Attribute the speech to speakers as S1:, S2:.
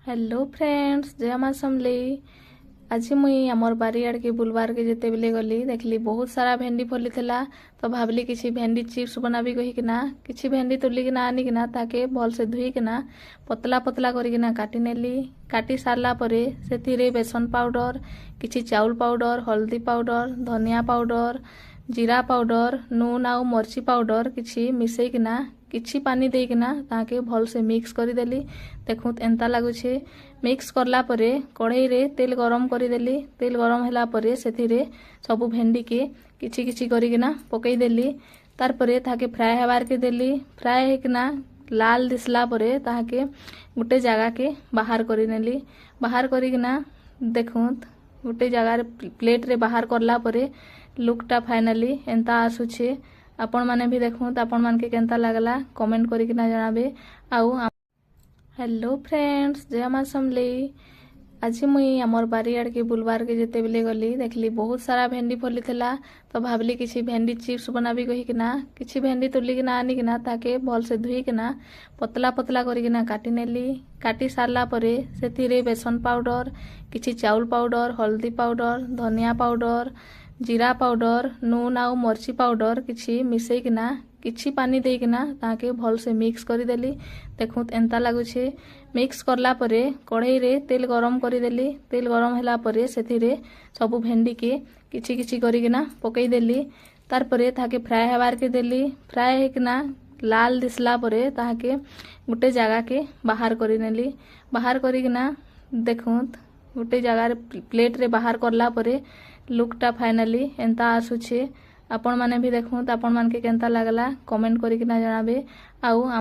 S1: Hello friends, जय माँ समलेई। आज मुई आमर बारी आड़ के बुलबार के जेते बेले गली देखली बहुत सारा भेंडी फली थिला। तो भावली किसी भेंडी चिप्स बनाबी कहीकिना किसी भेंडी तुलिकिना आनिकिना ताके भल से धुईकिना पतला पतला करिकिना काटी नेली। काटी सारला परे सेथिरे बेसन पाउडर, किसी चाउल पाउडर, हल्दी पाउडर, धनिया पाउडर, जीरा पाउडर, नून आउ मर्ची पाउडर किसी मिसेकिना किछि पानी देकिना ताके भल से मिक्स करदेली। देखु एंता लगुचे। मिक्स करला परे कढ़ई रे तेल गरम करदेली। तेल गरम होला परे सेथिरे सबु भेंडी के किछि किछि करिकिना पकईदेली। तार परे ताके फ्राए हेबार के देली। फ्राए हेकिना लाल दिसला परे ताके गोटे जगह के बाहर करिनेली। बाहर करिकिना देखुत गोटे जगह प्लेट रे बाहर करला परे लुकटा फाइनली एंता आसुचे। आपण माने भी देखुत आपण मान के केंता लागला कमेंट करिकिना जणाबे। आउ हेलो फ्रेंड्स, जय माँ समलेई। आज मुई आमर बारी आड़ के बुलबार के जेते बेले गली देखली बहुत सारा भेंडी फली थिला। तो भावली किसी भेंडी चिप्स बनाबी कहीकिना किसी भेंडी तुलिकिना आनिकिना ताके भल से धुईकिना पतला पतला करिकिना काटी नेली। काटी सारला परे सेथिरे बेसन पाउडर, किसी चाउल पाउडर, हल्दी पाउडर, धनिया पाउडर, जीरा पाउडर, नून आउ मर्ची पाउडर किछि मिसेकिना किछि पानी देकिना ताके भल से मिक्स करदेली। देखुत एंता लगुचे। मिक्स करला परे कढ़ई रे तेल गरम करदेली। तेल गरम होला परे सेथिरे सबु भेंडी के किछि किछि करिकिना पकईदेली। तार परे ताके फ्राए हेबार के देली। फ्राए हेकिना लाल दिसला परे ताके गोटे जगह के बाहर करिनेली। बाहर करिकिना देखुत गोटे जगह प्लेट रे बाहर करला परे लुकटा फाइनली एंता आसुचे। आपण माने भी देखुत आपण मान के केंता लागला कमेंट करिकिना जणाबे। आउ